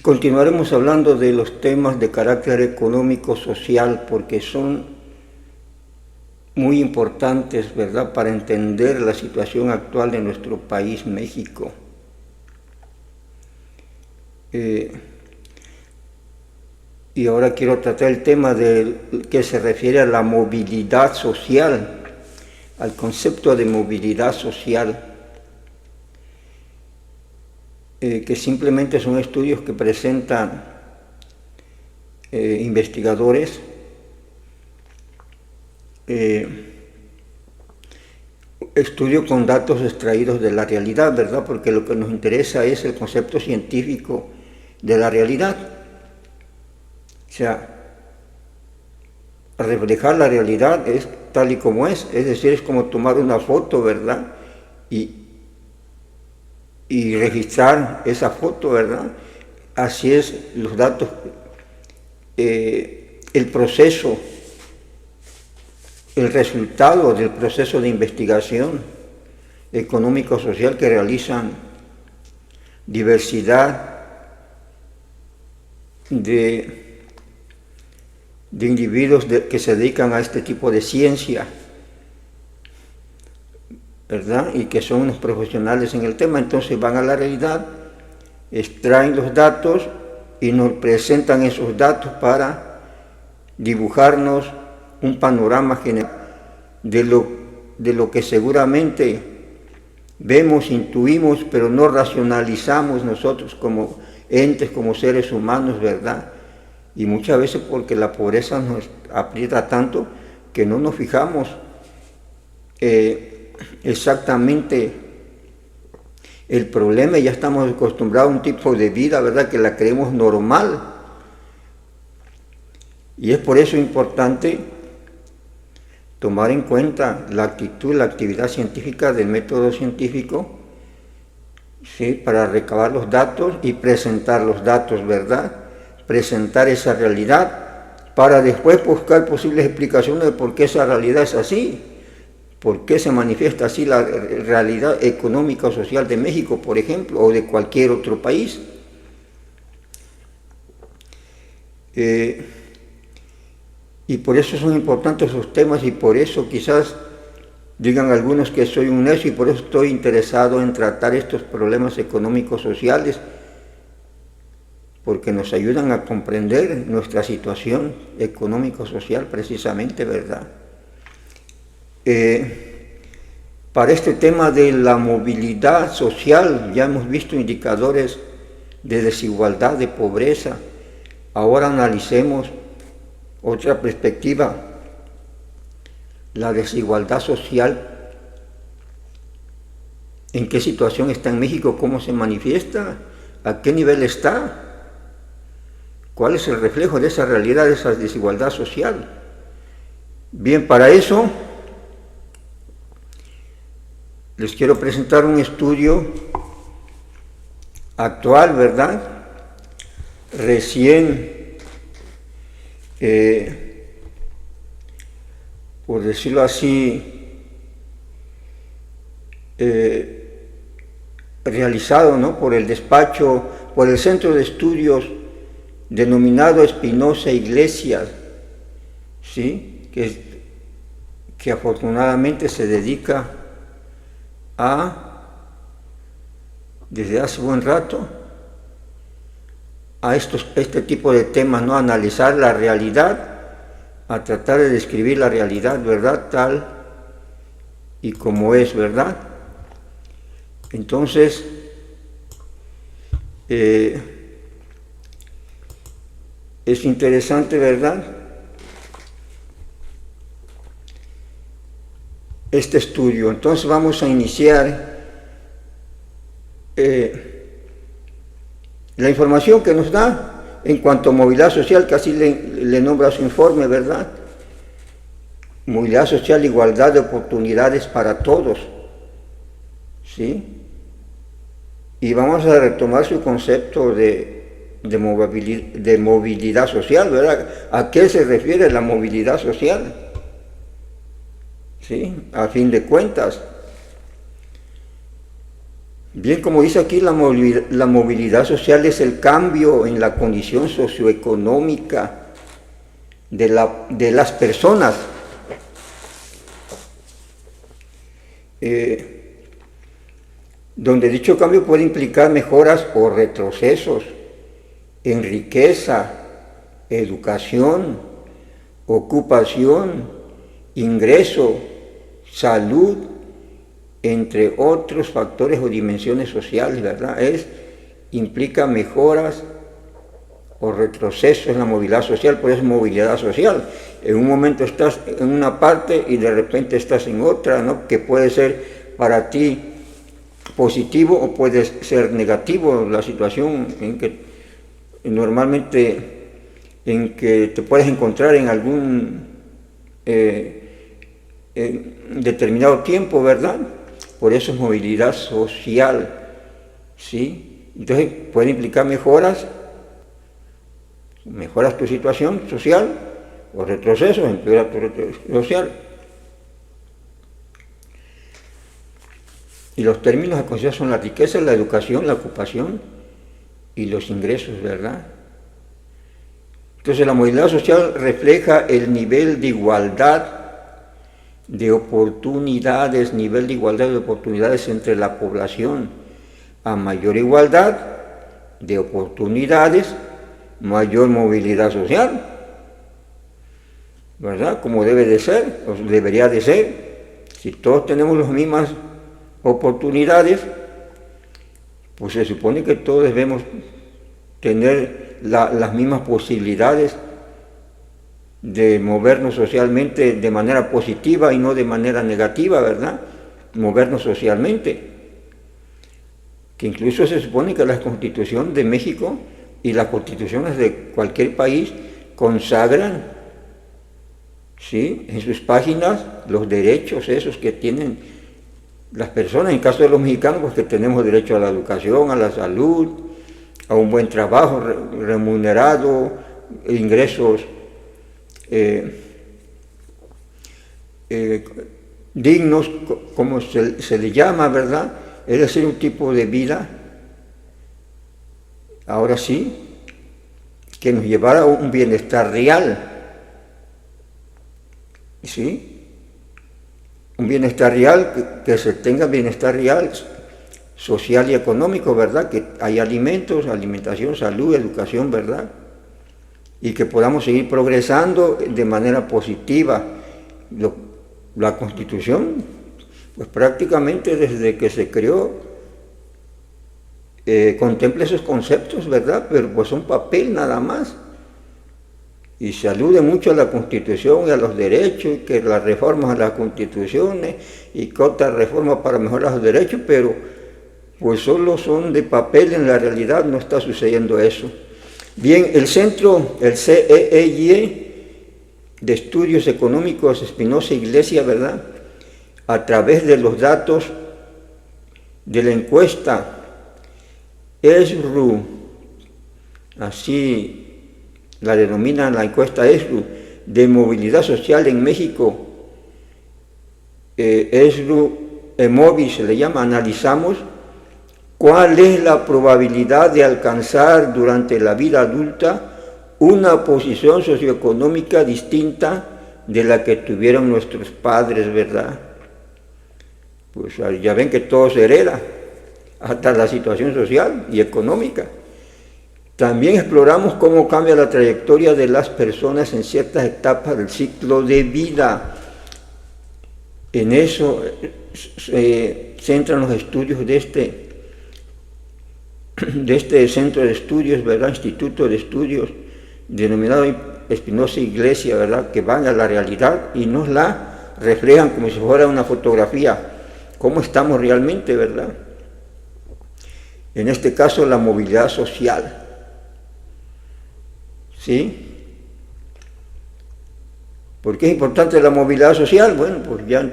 Continuaremos hablando de los temas de carácter económico-social porque son muy importantes, ¿verdad?, para entender la situación actual de nuestro país, México. Y ahora quiero tratar el tema que se refiere a la movilidad social, al concepto de movilidad social, que simplemente son estudios que presentan investigadores estudio con datos extraídos de la realidad, ¿verdad? Porque lo que nos interesa es el concepto científico de la realidad. O sea, reflejar la realidad es tal y como es decir, es como tomar una foto, ¿verdad? Y registrar esa foto, ¿verdad? Así es los datos, el proceso, el resultado del proceso de investigación económico-social que realizan diversidad de individuos que se dedican a este tipo de ciencia, ¿verdad? Y que son unos profesionales en el tema. Entonces van a la realidad, extraen los datos y nos presentan esos datos para dibujarnos un panorama general de lo que seguramente vemos, intuimos, pero no racionalizamos nosotros como entes, como seres humanos, ¿verdad? Y muchas veces porque la pobreza nos aprieta tanto que no nos fijamos exactamente el problema y ya estamos acostumbrados a un tipo de vida, ¿verdad?, que la creemos normal. Y es por eso importante tomar en cuenta la actitud, la actividad científica del método científico, ¿sí?, para recabar los datos y presentar los datos, ¿verdad?, presentar esa realidad para después buscar posibles explicaciones de por qué esa realidad es así, por qué se manifiesta así la realidad económica o social de México, por ejemplo, o de cualquier otro país. Y por eso son importantes esos temas y por eso quizás digan algunos que soy un necio y por eso estoy interesado en tratar estos problemas económicos sociales, porque nos ayudan a comprender nuestra situación económico-social precisamente, ¿verdad? Para este tema de la movilidad social ya hemos visto indicadores de desigualdad, de pobreza. Ahora analicemos otra perspectiva, la desigualdad social. ¿En qué situación está en México? ¿Cómo se manifiesta? ¿A qué nivel está? ¿Cuál es el reflejo de esa realidad, de esa desigualdad social? Bien, para eso les quiero presentar un estudio actual, ¿verdad? Recién, por decirlo así, realizado, ¿no?, por el despacho, por el Centro de Estudios denominado Espinosa Iglesias, ¿sí?, que afortunadamente se dedica desde hace buen rato, a este tipo de temas, ¿no?, a analizar la realidad, a tratar de describir la realidad, ¿verdad?, tal y como es, ¿verdad? Entonces, es interesante, ¿verdad?, este estudio. Entonces vamos a iniciar la información que nos da en cuanto a movilidad social, que así le nombra su informe, ¿verdad? Movilidad social, igualdad de oportunidades para todos, ¿sí? Y vamos a retomar su concepto de movilidad social, ¿verdad? ¿A qué se refiere la movilidad social? ¿Sí? A fin de cuentas. Bien, como dice aquí, la movilidad social es el cambio en la condición socioeconómica de las personas. Donde dicho cambio puede implicar mejoras o retrocesos en riqueza, educación, ocupación, ingreso, salud, entre otros factores o dimensiones sociales, ¿verdad? Implica mejoras o retrocesos en la movilidad social, por eso es movilidad social. En un momento estás en una parte y de repente estás en otra, ¿no? Que puede ser para ti positivo o puede ser negativo la situación en que normalmente en que te puedes encontrar en algún determinado tiempo, ¿verdad? Por eso es movilidad social, ¿sí? Entonces puede implicar mejoras tu situación social o retrocesos, empeora tu retroceso social. Y los términos a considerar son la riqueza, la educación, la ocupación y los ingresos, ¿verdad? Entonces la movilidad social refleja el nivel de igualdad de oportunidades, entre la población. A mayor igualdad de oportunidades, mayor movilidad social, ¿verdad? Como debe de ser, o debería de ser. Si todos tenemos las mismas oportunidades, pues se supone que todos debemos tener las mismas posibilidades de movernos socialmente de manera positiva y no de manera negativa, ¿verdad? Movernos socialmente. Que incluso se supone que la Constitución de México y las constituciones de cualquier país consagran, ¿sí?, en sus páginas los derechos esos que tienen las personas. En el caso de los mexicanos, pues que tenemos derecho a la educación, a la salud, a un buen trabajo remunerado, ingresos dignos, como se le llama, ¿verdad? Es decir, un tipo de vida, ahora sí, que nos llevara a un bienestar real, ¿sí? Un bienestar real, que se tenga bienestar real, social y económico, ¿verdad? Que haya alimentos, alimentación, salud, educación, ¿verdad? Y que podamos seguir progresando de manera positiva. La Constitución, pues prácticamente desde que se creó, contempla esos conceptos, ¿verdad? Pero pues son papel nada más. Y se alude mucho a la Constitución y a los derechos, y que las reformas a las Constituciones y que otras reformas para mejorar los derechos, pero pues solo son de papel, en la realidad no está sucediendo eso. Bien, el CEEY de Estudios Económicos Espinosa Iglesia, ¿verdad?, a través de los datos de la encuesta ESRU, así la denominan la encuesta ESRU, de movilidad social en México, ESRU EMOVI se le llama, analizamos cuál es la probabilidad de alcanzar durante la vida adulta una posición socioeconómica distinta de la que tuvieron nuestros padres, ¿verdad? Pues ya ven que todo se hereda, hasta la situación social y económica. También exploramos cómo cambia la trayectoria de las personas en ciertas etapas del ciclo de vida. En eso se centran los estudios de este centro de estudios, ¿verdad?, Instituto de Estudios, denominado Espinosa Iglesia, ¿verdad?, que van a la realidad y nos la reflejan como si fuera una fotografía, cómo estamos realmente, ¿verdad? En este caso, la movilidad social, ¿sí? ¿Por qué es importante la movilidad social? Bueno, pues ya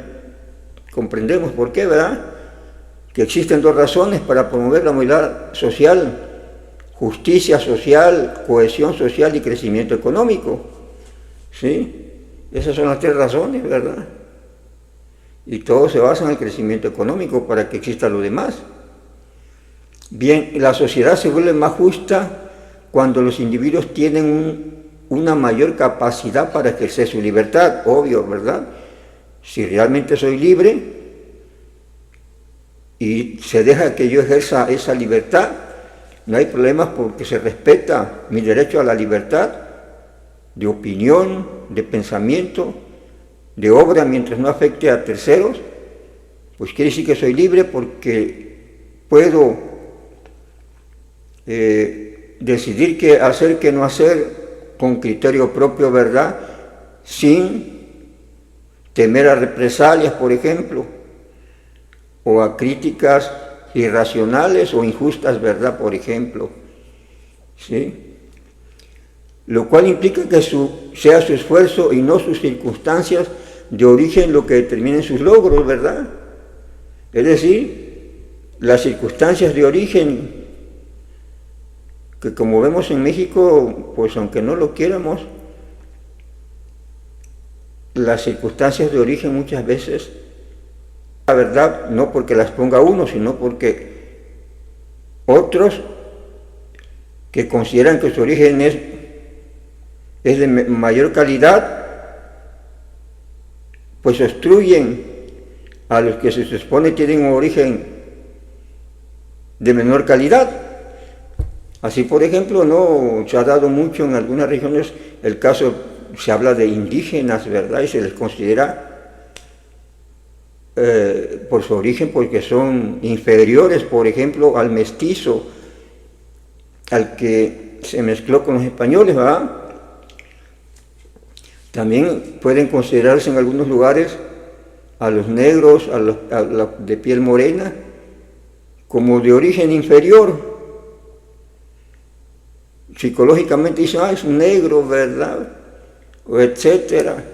comprendemos por qué, ¿verdad? Que existen dos razones para promover la movilidad social: justicia social, cohesión social y crecimiento económico, ¿sí? Esas son las tres razones, ¿verdad? Y todo se basa en el crecimiento económico para que exista lo demás. Bien, la sociedad se vuelve más justa cuando los individuos tienen una mayor capacidad para ejercer su libertad, obvio, ¿verdad? Si realmente soy libre y se deja que yo ejerza esa libertad, no hay problemas porque se respeta mi derecho a la libertad de opinión, de pensamiento, de obra, mientras no afecte a terceros, pues quiere decir que soy libre porque puedo decidir qué hacer, qué no hacer con criterio propio, ¿verdad? Sin temer a represalias, por ejemplo, o a críticas irracionales o injustas, ¿verdad? Por ejemplo, ¿sí? Lo cual implica que sea su esfuerzo y no sus circunstancias de origen lo que determinen sus logros, ¿verdad? Es decir, las circunstancias de origen, que como vemos en México, pues aunque no lo quieramos, las circunstancias de origen muchas veces, la verdad, no porque las ponga uno, sino porque otros que consideran que su origen es de mayor calidad, pues obstruyen a los que se supone tienen un origen de menor calidad. Así, por ejemplo, no se ha dado mucho en algunas regiones el caso, se habla de indígenas, ¿verdad? Y se les considera por su origen porque son inferiores, por ejemplo, al mestizo, al que se mezcló con los españoles, ¿verdad? También pueden considerarse en algunos lugares a los negros, a los de piel morena, como de origen inferior. Psicológicamente dicen, es un negro, ¿verdad? O etcétera.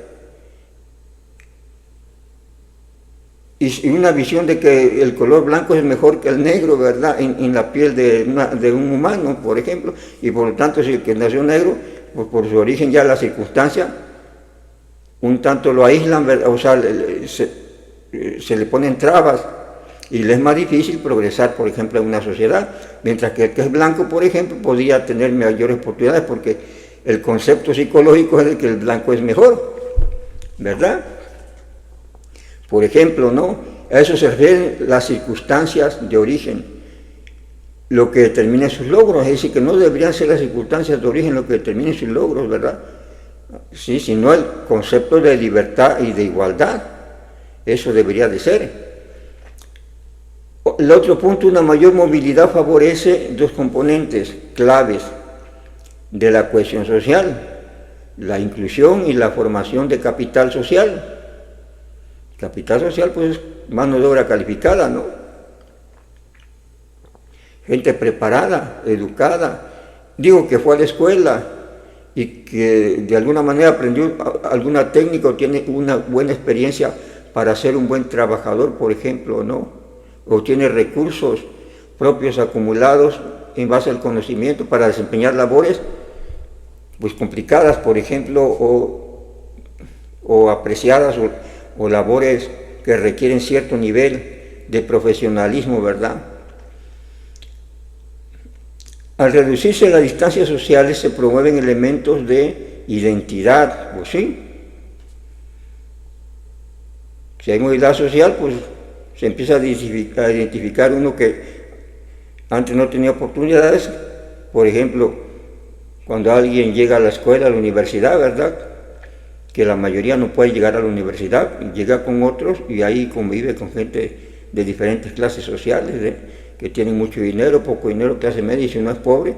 Y una visión de que el color blanco es mejor que el negro, ¿verdad? En la piel de un humano, por ejemplo, y por lo tanto, si el que nació negro, pues por su origen ya la circunstancia, un tanto lo aíslan, ¿verdad? O sea, se le ponen trabas y le es más difícil progresar, por ejemplo, en una sociedad, mientras que el que es blanco, por ejemplo, podría tener mayores oportunidades porque el concepto psicológico es de que el blanco es mejor, ¿verdad? Por ejemplo, ¿no? A eso se refieren las circunstancias de origen, lo que determina sus logros, es decir, que no deberían ser las circunstancias de origen lo que determinen sus logros, ¿verdad? Sí, sino el concepto de libertad y de igualdad, eso debería de ser. El otro punto, una mayor movilidad favorece dos componentes claves de la cohesión social, la inclusión y la formación de capital social. Capital social, pues, mano de obra calificada, ¿no? Gente preparada, educada, digo que fue a la escuela y que de alguna manera aprendió alguna técnica o tiene una buena experiencia para ser un buen trabajador, por ejemplo, ¿no? O tiene recursos propios acumulados en base al conocimiento para desempeñar labores, pues complicadas, por ejemplo, o apreciadas, o labores que requieren cierto nivel de profesionalismo, ¿verdad? Al reducirse las distancias sociales se promueven elementos de identidad, pues sí. Si hay movilidad social, pues se empieza a identificar uno que antes no tenía oportunidades, por ejemplo, cuando alguien llega a la escuela, a la universidad, ¿verdad? Que la mayoría no puede llegar a la universidad, llega con otros y ahí convive con gente de diferentes clases sociales, que tienen mucho dinero, poco dinero, clase media, y si no es pobre,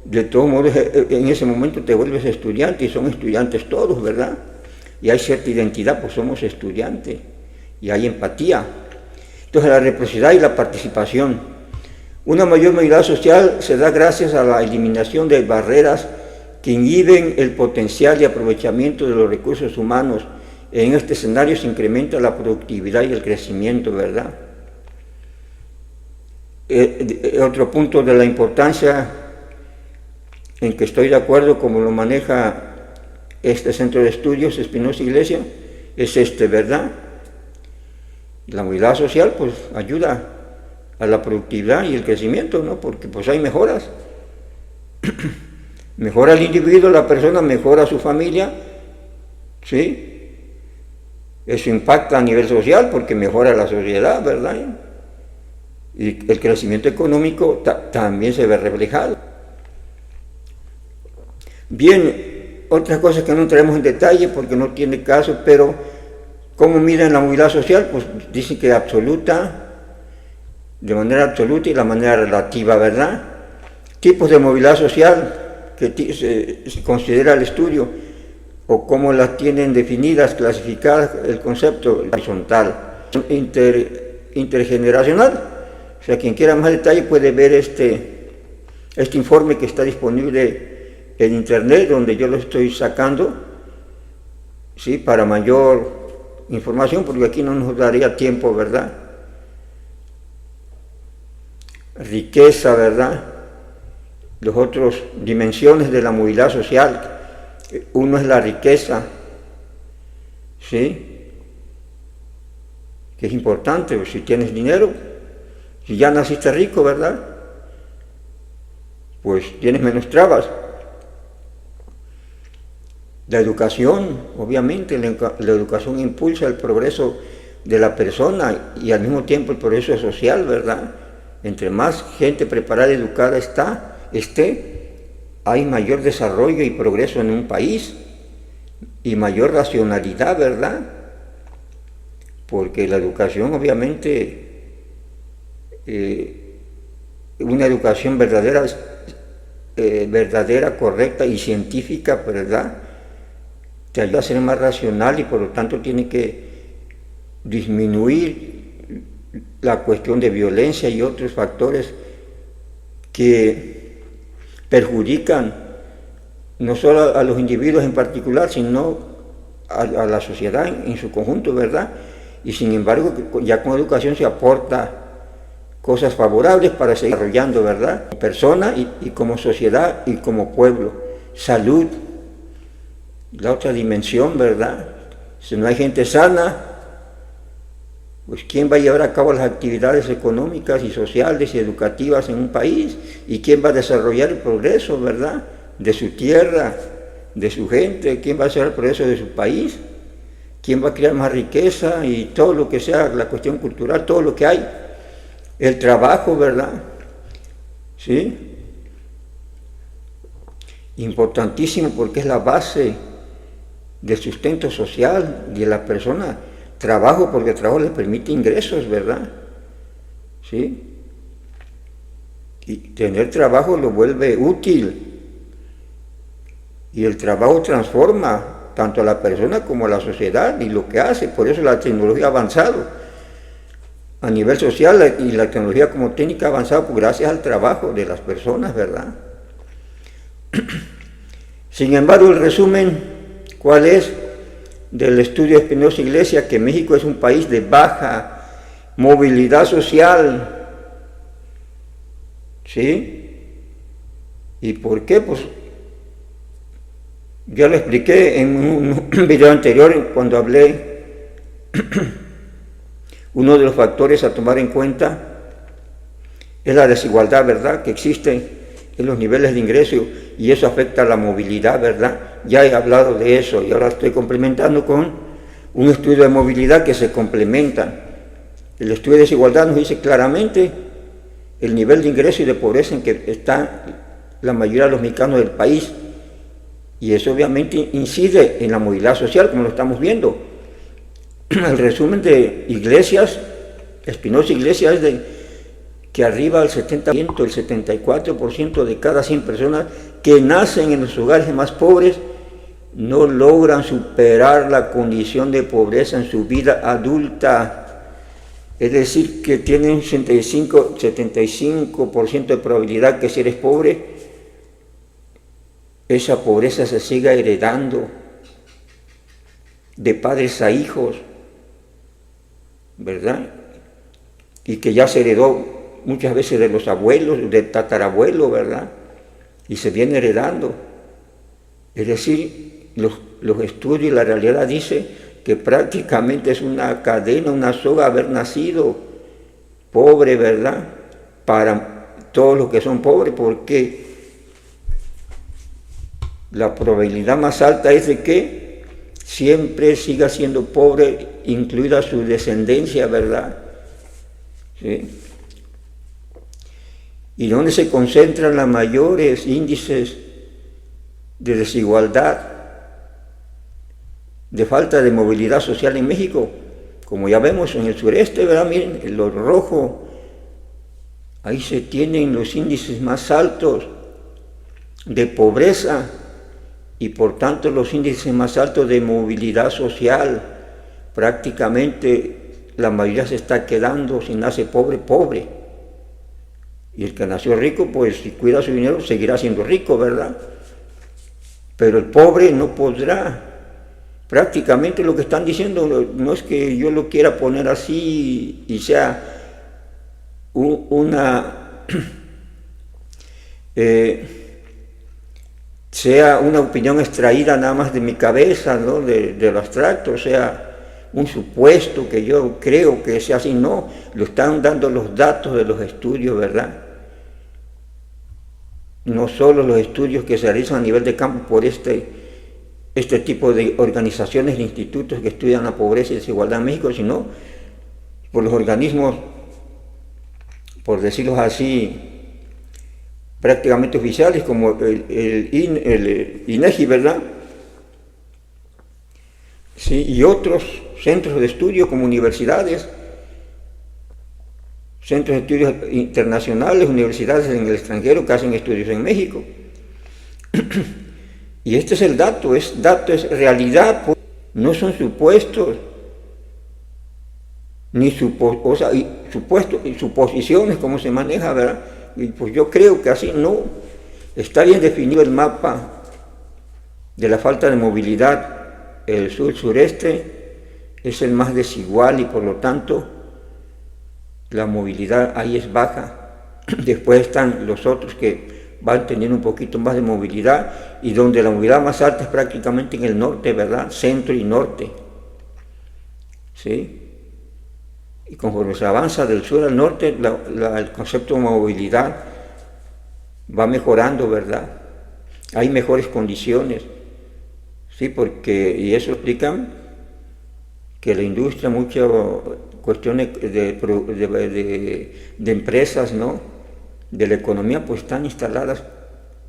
de todos modos en ese momento te vuelves estudiante y son estudiantes todos, ¿verdad? Y hay cierta identidad, pues somos estudiantes y hay empatía. Entonces la reciprocidad y la participación. Una mayor movilidad social se da gracias a la eliminación de barreras que inhiben el potencial y aprovechamiento de los recursos humanos. En este escenario se incrementa la productividad y el crecimiento, ¿verdad? Otro punto de la importancia en que estoy de acuerdo como lo maneja este centro de estudios Espinosa Iglesia es ¿verdad? La movilidad social pues ayuda a la productividad y el crecimiento, ¿no? Porque pues hay mejoras. Mejora el individuo, la persona, mejora su familia, ¿sí? Eso impacta a nivel social porque mejora la sociedad, ¿verdad? Y el crecimiento económico también se ve reflejado. Bien, otras cosas que no entraremos en detalle porque no tiene caso, pero ¿cómo miden la movilidad social? Pues dicen que absoluta, de manera absoluta y la manera relativa, ¿verdad? Tipos de movilidad social que se considera el estudio, o cómo las tienen definidas, clasificadas, el concepto horizontal, intergeneracional. O sea, quien quiera más detalle puede ver este informe que está disponible en internet, donde yo lo estoy sacando, ¿sí? Para mayor información, porque aquí no nos daría tiempo, ¿verdad? Riqueza, ¿verdad? Las otras dimensiones de la movilidad social. Uno es la riqueza, ¿sí? Que es importante, pues, si tienes dinero, si ya naciste rico, ¿verdad? Pues tienes menos trabas. La educación, obviamente, la educación impulsa el progreso de la persona y al mismo tiempo el progreso social, ¿verdad? Entre más gente preparada y educada esté, hay mayor desarrollo y progreso en un país y mayor racionalidad, ¿verdad? Porque la educación, obviamente, una educación verdadera, correcta y científica, ¿verdad? Te ayuda a ser más racional y por lo tanto tiene que disminuir la cuestión de violencia y otros factores que perjudican no solo a los individuos en particular, sino a la sociedad en su conjunto, ¿verdad? Y sin embargo, ya con educación se aporta cosas favorables para seguir desarrollando, ¿verdad? Como persona y como sociedad y como pueblo. Salud, la otra dimensión, ¿verdad? Si no hay gente sana, pues ¿quién va a llevar a cabo las actividades económicas y sociales y educativas en un país? ¿Y quién va a desarrollar el progreso, verdad? De su tierra, de su gente. ¿Quién va a hacer el progreso de su país? ¿Quién va a crear más riqueza y todo lo que sea la cuestión cultural, todo lo que hay? El trabajo, ¿verdad? ¿Sí? Importantísimo porque es la base del sustento social de la persona. Trabajo porque el trabajo le permite ingresos, ¿verdad? ¿Sí? Y tener trabajo lo vuelve útil. Y el trabajo transforma tanto a la persona como a la sociedad y lo que hace. Por eso la tecnología ha avanzado. A nivel social y la tecnología como técnica ha avanzado pues, gracias al trabajo de las personas, ¿verdad? Sin embargo, el resumen, ¿cuál es? Del estudio de Espinosa Iglesias, que México es un país de baja movilidad social, ¿sí? ¿Y por qué? Pues ya lo expliqué en un video anterior cuando hablé. Uno de los factores a tomar en cuenta es la desigualdad, ¿verdad?, que existe en los niveles de ingreso y eso afecta a la movilidad, ¿verdad? Ya he hablado de eso y ahora estoy complementando con un estudio de movilidad que se complementan. El estudio de desigualdad nos dice claramente el nivel de ingreso y de pobreza en que está la mayoría de los mexicanos del país y eso obviamente incide en la movilidad social, como lo estamos viendo. El resumen de Iglesias, Espinosa Iglesias, es de que arriba del 70%, el 74% de cada 100 personas que nacen en los hogares más pobres no logran superar la condición de pobreza en su vida adulta. Es decir, que tienen un 75% de probabilidad que si eres pobre, esa pobreza se siga heredando de padres a hijos, ¿verdad? Y que ya se heredó muchas veces de los abuelos, del tatarabuelo, ¿verdad? Y se viene heredando. Es decir, los estudios y la realidad dice que prácticamente es una cadena, una soga haber nacido pobre, ¿verdad? Para todos los que son pobres, porque la probabilidad más alta es de que siempre siga siendo pobre, incluida su descendencia, ¿verdad? ¿Sí? Y donde se concentran los mayores índices de desigualdad, de falta de movilidad social en México, como ya vemos en el sureste, ¿verdad? Miren, en lo rojo, ahí se tienen los índices más altos de pobreza y por tanto los índices más altos de movilidad social. Prácticamente la mayoría se está quedando, si nace pobre, pobre. Y el que nació rico, pues si cuida su dinero, seguirá siendo rico, ¿verdad? Pero el pobre no podrá. Prácticamente lo que están diciendo, no es que yo lo quiera poner así y sea sea una opinión extraída nada más de mi cabeza, ¿no? de lo abstracto, o sea, un supuesto que yo creo que sea así, no, lo están dando los datos de los estudios, ¿verdad? No solo los estudios que se realizan a nivel de campo por este tipo de organizaciones e institutos que estudian la pobreza y desigualdad en México, sino por los organismos, por decirlo así, prácticamente oficiales, como el INEGI, ¿verdad? Sí, y otros centros de estudio como universidades, centros de estudios internacionales, universidades en el extranjero que hacen estudios en México. Y este es el dato, es realidad, no son supuestos, ni supuestos y suposiciones como se maneja, ¿verdad? Y pues yo creo que así no. Está bien definido el mapa de la falta de movilidad. El sur-sureste es el más desigual y por lo tanto la movilidad ahí es baja. Después están los otros que van teniendo un poquito más de movilidad y donde la movilidad más alta es prácticamente en el norte, ¿verdad? Centro y norte. ¿Sí? Y conforme se avanza del sur al norte, el concepto de movilidad va mejorando, ¿verdad? Hay mejores condiciones, ¿sí? Porque, y eso explica que la industria, muchas cuestiones de empresas, ¿no? De la economía, pues están instaladas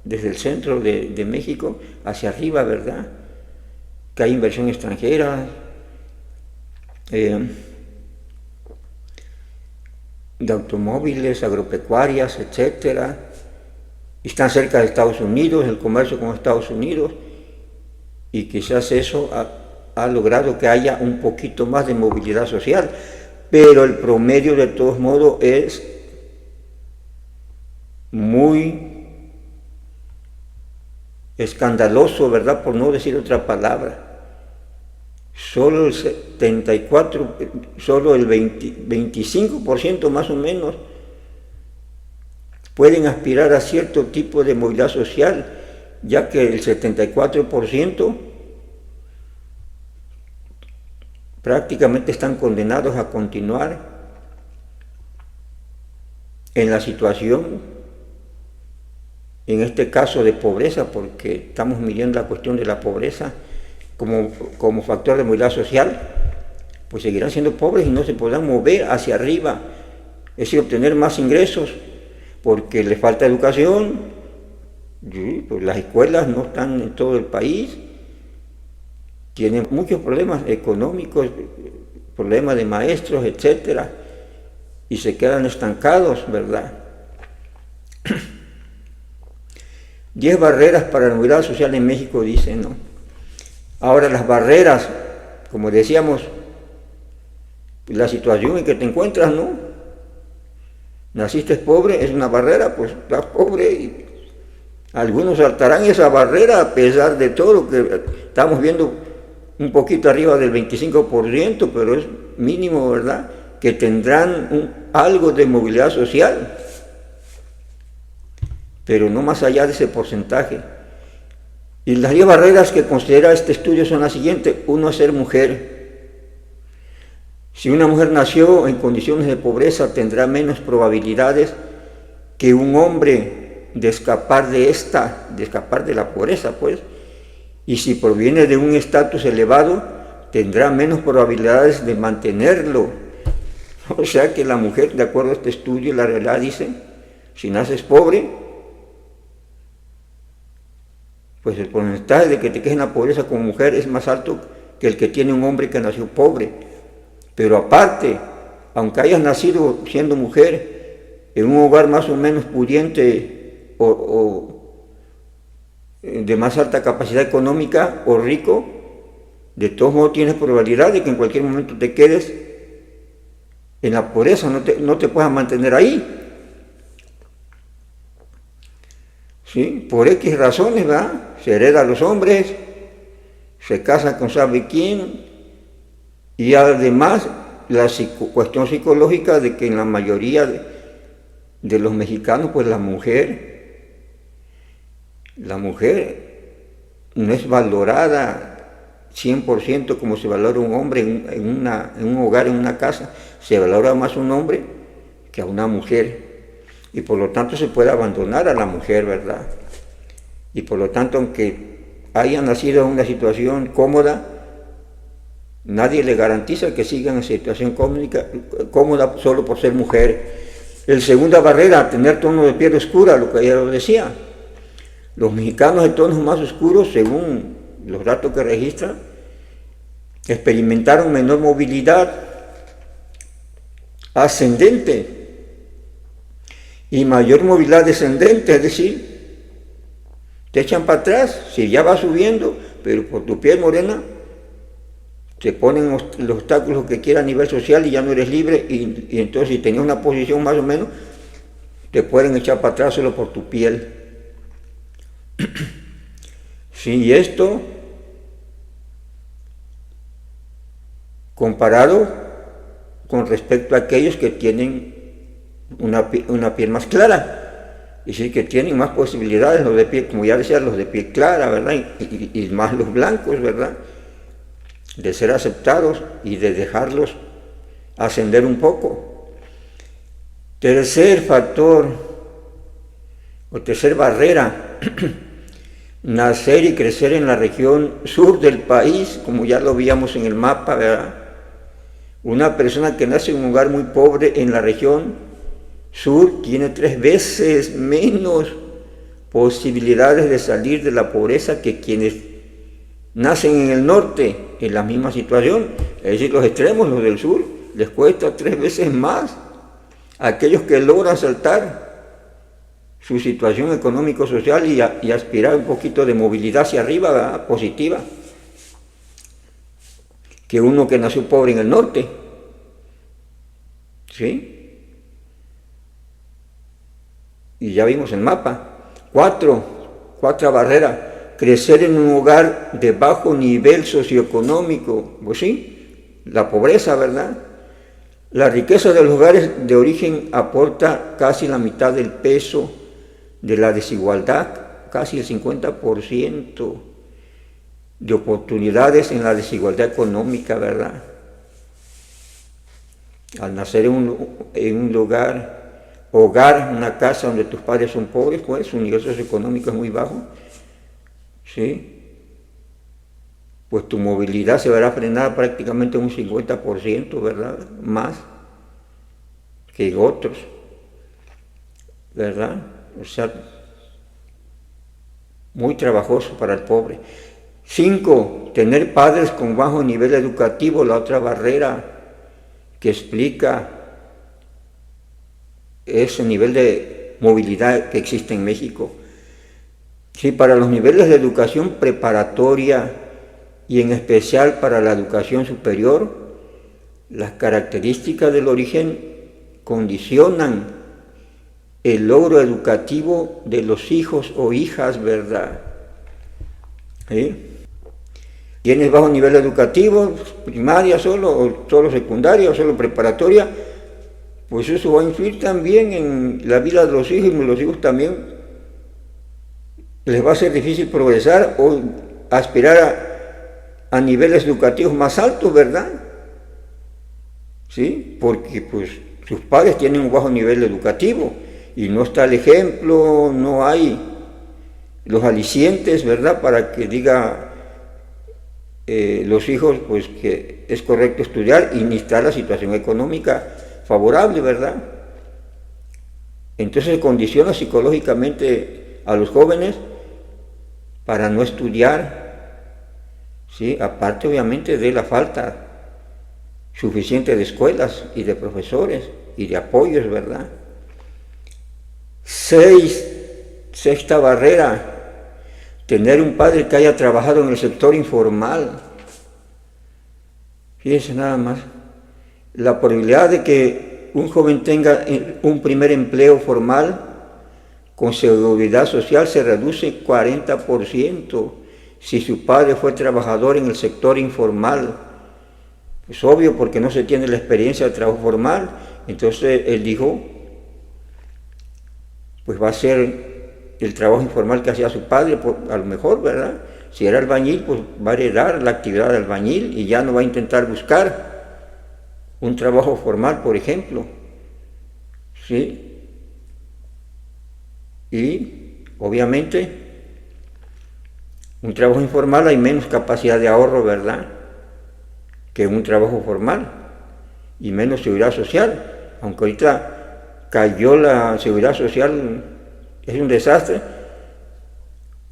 desde el centro de México hacia arriba, ¿verdad? Que hay inversión extranjera, de automóviles, agropecuarias, etcétera. Están cerca de Estados Unidos, el comercio con Estados Unidos, y quizás eso ha logrado que haya un poquito más de movilidad social, pero el promedio de todos modos es muy escandaloso, ¿verdad? Por no decir otra palabra. Solo el 74, solo el 25% más o menos pueden aspirar a cierto tipo de movilidad social, ya que el 74% prácticamente están condenados a continuar en la situación, en este caso de pobreza, porque estamos midiendo la cuestión de la pobreza como factor de movilidad social, pues seguirán siendo pobres y no se podrán mover hacia arriba, es decir, obtener más ingresos, porque les falta educación, pues las escuelas no están en todo el país, tienen muchos problemas económicos, problemas de maestros, etcétera, y se quedan estancados, ¿verdad? 10 barreras para la movilidad social en México, dicen, ¿no? Ahora las barreras, como decíamos, la situación en que te encuentras, ¿no? Naciste pobre, es una barrera, pues estás pobre y algunos saltarán esa barrera a pesar de todo lo que estamos viendo, un poquito arriba del 25%, pero es mínimo, ¿verdad? Que tendrán algo de movilidad social, pero no más allá de ese porcentaje. Y las 10 barreras que considera este estudio son las siguientes. 1, ser mujer. Si una mujer nació en condiciones de pobreza, tendrá menos probabilidades que un hombre de escapar de la pobreza, pues. Y si proviene de un estatus elevado, tendrá menos probabilidades de mantenerlo. O sea que la mujer, de acuerdo a este estudio, la realidad dice, si naces pobre, pues el porcentaje de que te quedes en la pobreza como mujer es más alto que el que tiene un hombre que nació pobre. Pero aparte, aunque hayas nacido siendo mujer en un hogar más o menos pudiente o de más alta capacidad económica o rico, de todos modos tienes probabilidad de que en cualquier momento te quedes en la pobreza, no te puedas mantener ahí. ¿Sí? Por X razones, ¿verdad? Se hereda a los hombres, se casa con sabe quién, y además la cuestión psicológica de que en la mayoría de los mexicanos, pues la mujer no es valorada 100% como se valora un hombre en un hogar, en una casa. Se valora más un hombre que a una mujer, y por lo tanto se puede abandonar a la mujer, ¿verdad? Y por lo tanto, aunque haya nacido en una situación cómoda, nadie le garantiza que siga en situación cómoda solo por ser mujer. La segunda barrera, tener tono de piel oscura, lo que ya lo decía. Los mexicanos de tonos más oscuros, según los datos que registran, experimentaron menor movilidad ascendente y mayor movilidad descendente, es decir, te echan para atrás, si ya vas subiendo, pero por tu piel morena te ponen los obstáculos que quieras a nivel social y ya no eres libre, y entonces si tenías una posición más o menos, te pueden echar para atrás solo por tu piel. Sí, y esto comparado con respecto a aquellos que tienen una piel más clara, y sí que tienen más posibilidades, los de piel, como ya decía, los de piel clara, ¿verdad? Y más los blancos, ¿verdad? De ser aceptados y de dejarlos ascender un poco. Tercer factor, o tercer barrera, nacer y crecer en la región sur del país, como ya lo veíamos en el mapa, ¿verdad? Una persona que nace en un hogar muy pobre en la región sur tiene 3 veces menos posibilidades de salir de la pobreza que quienes nacen en el norte en la misma situación. Es decir, los extremos, los del sur, les cuesta 3 veces más a aquellos que logran saltar su situación económico-social y aspirar un poquito de movilidad hacia arriba, ¿verdad? Positiva, que uno que nació pobre en el norte. ¿Sí? Y ya vimos el mapa. Cuarta barrera, crecer en un hogar de bajo nivel socioeconómico. Pues sí, la pobreza, ¿verdad? La riqueza de los hogares de origen aporta casi la mitad del peso de la desigualdad, casi el 50% de oportunidades en la desigualdad económica, ¿verdad? Al nacer en un hogar, una casa donde tus padres son pobres, pues su nivel socioeconómico es muy bajo, ¿sí? Pues tu movilidad se verá frenada prácticamente un 50%, ¿verdad? Más que otros, ¿verdad? O sea, muy trabajoso para el pobre. 5, tener padres con bajo nivel educativo, la otra barrera que explica ese nivel de movilidad que existe en México. Sí, para los niveles de educación preparatoria y en especial para la educación superior, las características del origen condicionan el logro educativo de los hijos o hijas, ¿verdad? ¿Sí? ¿Tienes bajo nivel educativo, primaria solo, o solo secundaria, o solo preparatoria? Pues eso va a influir también en la vida de los hijos, y los hijos también les va a ser difícil progresar o aspirar a niveles educativos más altos, ¿verdad? ¿sí? Porque pues sus padres tienen un bajo nivel educativo y no está el ejemplo, no hay los alicientes, ¿verdad? Para que diga los hijos pues que es correcto estudiar y ni está la situación económica favorable, ¿verdad? Entonces condiciona psicológicamente a los jóvenes para no estudiar, ¿sí? Aparte obviamente de la falta suficiente de escuelas y de profesores y de apoyos, ¿verdad? Sexta barrera, tener un padre que haya trabajado en el sector informal. Fíjense nada más, la probabilidad de que un joven tenga un primer empleo formal con seguridad social se reduce 40% si su padre fue trabajador en el sector informal. Es obvio porque no se tiene la experiencia de trabajo formal, entonces él dijo, pues va a ser el trabajo informal que hacía su padre, a lo mejor, ¿verdad? Si era albañil, pues va a heredar la actividad de albañil y ya no va a intentar buscar un trabajo formal, por ejemplo, ¿sí? Y, obviamente, un trabajo informal hay menos capacidad de ahorro, ¿verdad?, que un trabajo formal, y menos seguridad social, aunque ahorita cayó la seguridad social, es un desastre,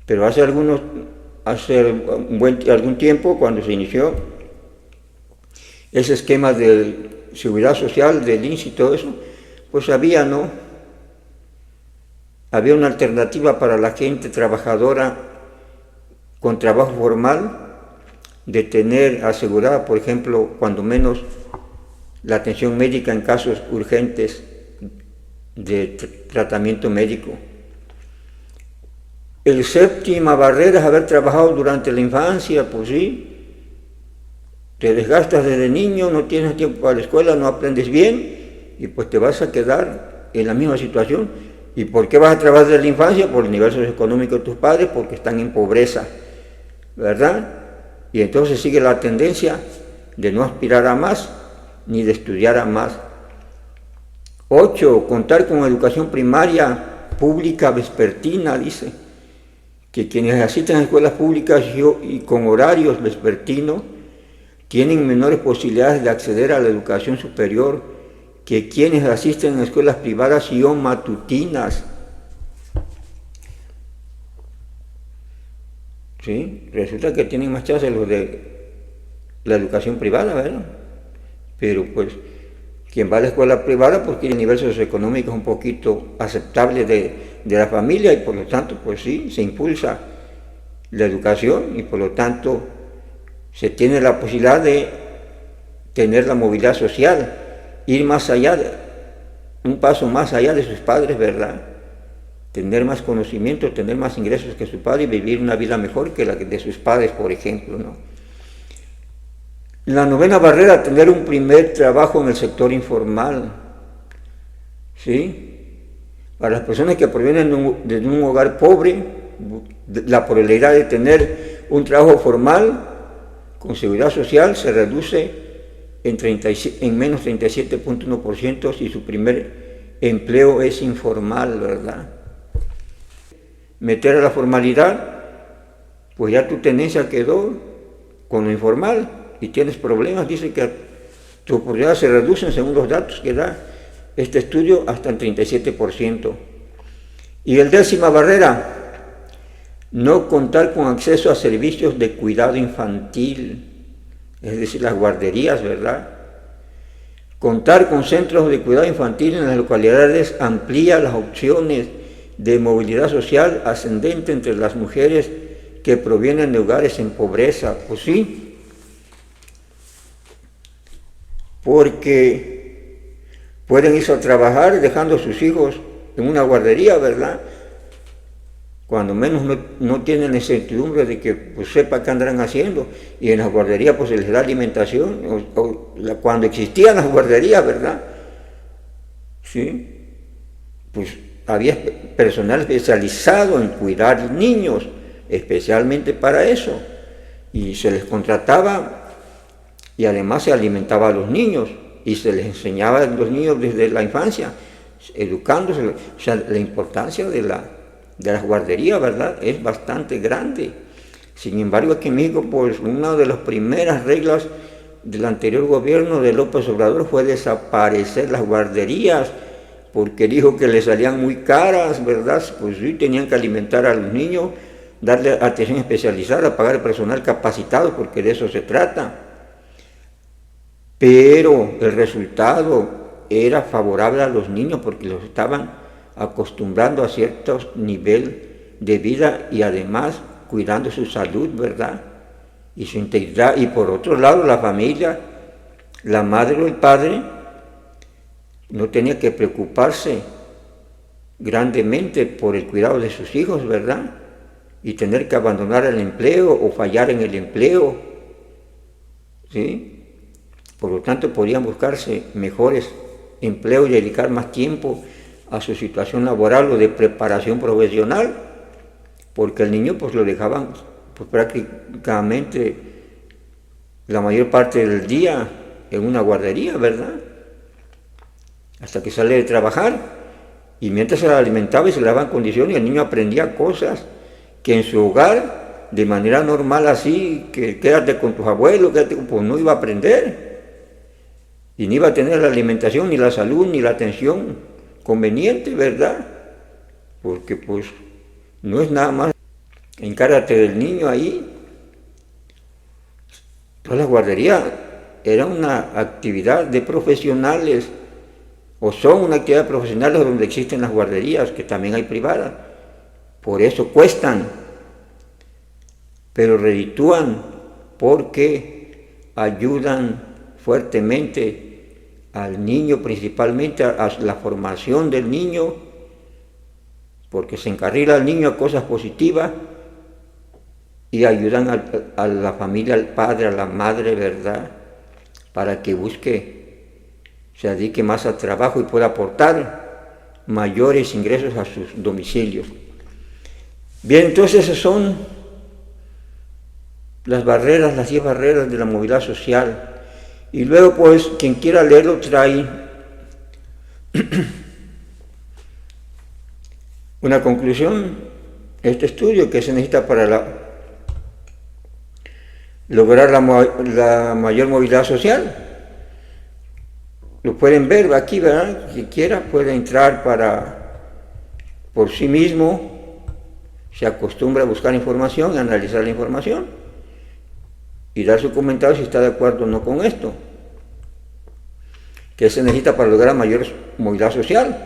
pero hace algún tiempo, cuando se inició ese esquema de seguridad social, del INSS y todo eso, pues había una alternativa para la gente trabajadora con trabajo formal, de tener asegurada, por ejemplo, cuando menos la atención médica en casos urgentes de tratamiento médico. El séptima barrera es haber trabajado durante la infancia, pues sí, te desgastas desde niño, no tienes tiempo para la escuela, no aprendes bien y pues te vas a quedar en la misma situación. ¿Y por qué vas a trabajar desde la infancia? Por el nivel socioeconómico de tus padres, porque están en pobreza, ¿verdad? Y entonces sigue la tendencia de no aspirar a más, ni de estudiar a más. 8. Contar con educación primaria pública vespertina, dice, que quienes asisten a escuelas públicas y con horarios vespertinos tienen menores posibilidades de acceder a la educación superior que quienes asisten a escuelas privadas y o matutinas. ¿Sí? Resulta que tienen más chances los de la educación privada, ¿verdad? Pero pues quien va a la escuela privada pues tiene nivel socioeconómico un poquito aceptable de la familia y por lo tanto pues sí, se impulsa la educación y por lo tanto se tiene la posibilidad de tener la movilidad social, ir más allá, un paso más allá de sus padres, ¿verdad? Tener más conocimiento, tener más ingresos que su padre y vivir una vida mejor que la de sus padres, por ejemplo, ¿no? La 9ª barrera, tener un primer trabajo en el sector informal, ¿sí? Para las personas que provienen de un hogar pobre, la probabilidad de tener un trabajo formal con seguridad social se reduce en menos 37.1% si su primer empleo es informal, ¿verdad? Meter a la formalidad, pues ya tu tenencia quedó con lo informal y tienes problemas. Dice que tu oportunidad se reducen, según los datos que da este estudio, hasta el 37%. Y el 10ª barrera, no contar con acceso a servicios de cuidado infantil, es decir, las guarderías, ¿verdad? Contar con centros de cuidado infantil en las localidades amplía las opciones de movilidad social ascendente entre las mujeres que provienen de hogares en pobreza. Pues sí, porque pueden irse a trabajar dejando a sus hijos en una guardería, ¿verdad? Cuando menos no tienen la incertidumbre de que pues, sepa qué andarán haciendo, y en las guarderías pues se les da alimentación, cuando existían las guarderías, ¿verdad? Sí, pues había personal especializado en cuidar niños, especialmente para eso, y se les contrataba y además se alimentaba a los niños y se les enseñaba a los niños desde la infancia, educándose. O sea, la importancia de las guarderías, ¿verdad?, es bastante grande. Sin embargo, aquí en México, pues una de las primeras reglas del anterior gobierno de López Obrador fue desaparecer las guarderías, porque dijo que les salían muy caras, ¿verdad? Pues sí, tenían que alimentar a los niños, darle atención especializada, pagar el personal capacitado, porque de eso se trata. Pero el resultado era favorable a los niños, porque los estaban acostumbrando a cierto nivel de vida y además cuidando su salud, ¿verdad?, y su integridad. Y por otro lado, la familia, la madre o el padre, no tenía que preocuparse grandemente por el cuidado de sus hijos, ¿verdad?, y tener que abandonar el empleo o fallar en el empleo, ¿sí? Por lo tanto, podían buscarse mejores empleos y dedicar más tiempo a su situación laboral o de preparación profesional, porque el niño pues lo dejaban pues prácticamente la mayor parte del día en una guardería, ¿verdad?, hasta que sale de trabajar, y mientras se la alimentaba y se le daban condiciones, el niño aprendía cosas que en su hogar, de manera normal así, que quédate con tus abuelos, pues no iba a aprender, y ni iba a tener la alimentación, ni la salud, ni la atención conveniente, ¿verdad?, porque pues no es nada más encárgate del niño ahí. Entonces la guardería era una actividad de profesionales, o son una actividad de profesionales donde existen las guarderías, que también hay privadas. Por eso cuestan, pero reditúan porque ayudan fuertemente al niño, principalmente a la formación del niño, porque se encarrila al niño a cosas positivas y ayudan a la familia, al padre, a la madre, ¿verdad?, para que se dedique más al trabajo y pueda aportar mayores ingresos a sus domicilios. Bien, entonces esas son las 10 barreras de la movilidad social. Y luego, pues, quien quiera leerlo trae una conclusión, este estudio que se necesita para lograr la mayor movilidad social. Lo pueden ver aquí, ¿verdad? Si quiera puede entrar por sí mismo, se acostumbra a buscar información, a analizar la información y dar su comentario si está de acuerdo o no con esto. ¿Qué se necesita para lograr mayor movilidad social?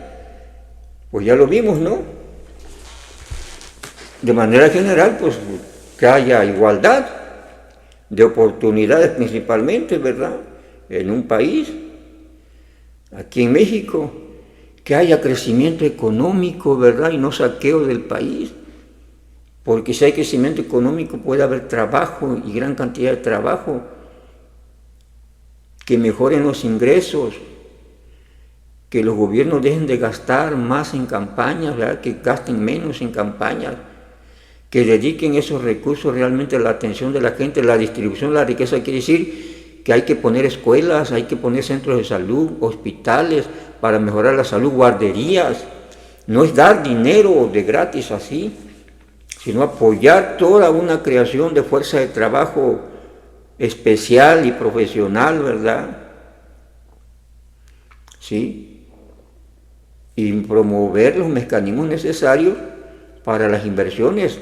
Pues ya lo vimos, ¿no? De manera general, pues que haya igualdad de oportunidades principalmente, ¿verdad?, en un país. Aquí en México, que haya crecimiento económico, ¿verdad?, y no saqueo del país, porque si hay crecimiento económico puede haber trabajo y gran cantidad de trabajo, que mejoren los ingresos, que los gobiernos dejen de gastar más en campañas, ¿verdad?, que gasten menos en campañas, que dediquen esos recursos realmente a la atención de la gente, la distribución de la riqueza. Quiere decir que hay que poner escuelas, hay que poner centros de salud, hospitales para mejorar la salud, guarderías. No es dar dinero de gratis así, sino apoyar toda una creación de fuerza de trabajo especial y profesional, ¿verdad? Sí. Y promover los mecanismos necesarios para las inversiones,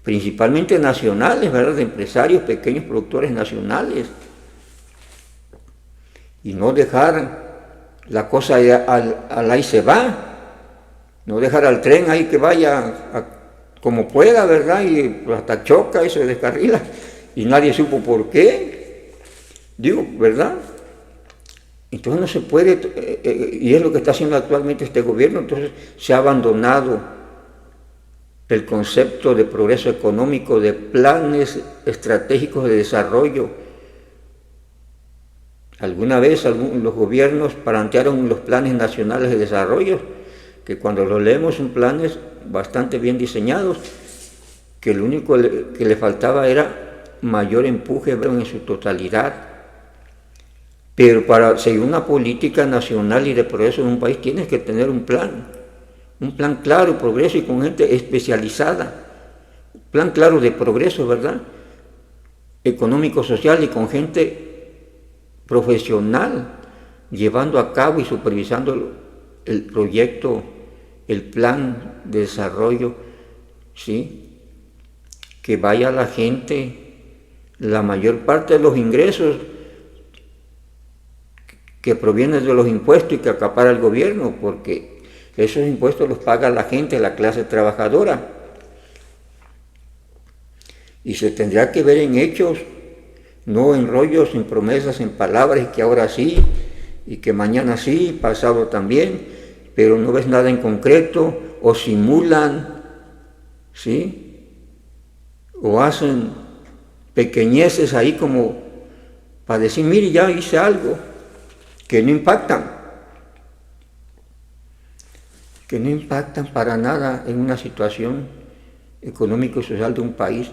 principalmente nacionales, ¿verdad?, de empresarios, pequeños productores nacionales. Y no dejar la cosa al ahí se va, no dejar al tren ahí que vaya como pueda, ¿verdad?, y hasta choca y se descarrila y nadie supo por qué, digo, ¿verdad? Entonces no se puede, y es lo que está haciendo actualmente este gobierno. Entonces se ha abandonado el concepto de progreso económico, de planes estratégicos de desarrollo. Alguna vez los gobiernos plantearon los planes nacionales de desarrollo, que cuando los leemos son planes bastante bien diseñados, que lo único que le faltaba era mayor empuje en su totalidad. Pero para seguir una política nacional y de progreso en un país tienes que tener un plan claro, progreso y con gente especializada, plan claro de progreso, ¿verdad? Económico, social y con gente profesional, llevando a cabo y supervisando el proyecto, el plan de desarrollo, ¿sí? Que vaya la gente, la mayor parte de los ingresos que provienen de los impuestos y que acapara el gobierno, porque esos impuestos los paga la gente, la clase trabajadora. Y se tendrá que ver en hechos, no en rollos, en promesas, en palabras, y que ahora sí, y que mañana sí, pasado también, pero no ves nada en concreto, o simulan, ¿sí? O hacen pequeñeces ahí como para decir, mire, ya hice algo, que no impactan para nada en una situación económica y social de un país.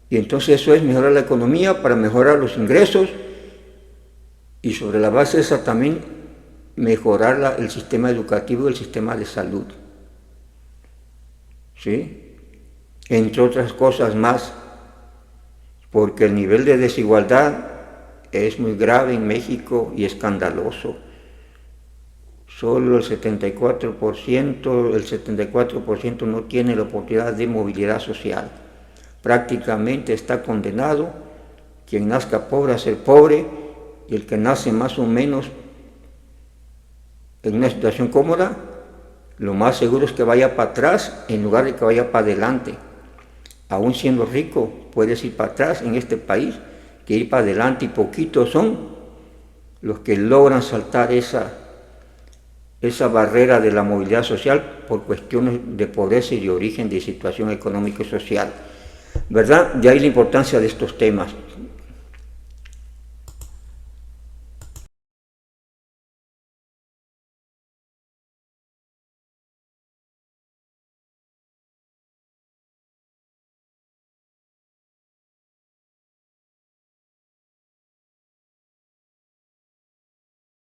Y entonces eso es mejorar la economía para mejorar los ingresos y sobre la base de esa también mejorar el sistema educativo y el sistema de salud, ¿sí? Entre otras cosas más, porque el nivel de desigualdad es muy grave en México y escandaloso. Solo el 74% no tiene la oportunidad de movilidad social. Prácticamente está condenado quien nazca pobre a ser pobre, y el que nace más o menos en una situación cómoda, lo más seguro es que vaya para atrás en lugar de que vaya para adelante. Aún siendo rico, puedes ir para atrás en este país, que ir para adelante, y poquitos son los que logran saltar esa barrera de la movilidad social por cuestiones de pobreza y de origen de situación económica y social, ¿verdad? De ahí la importancia de estos temas.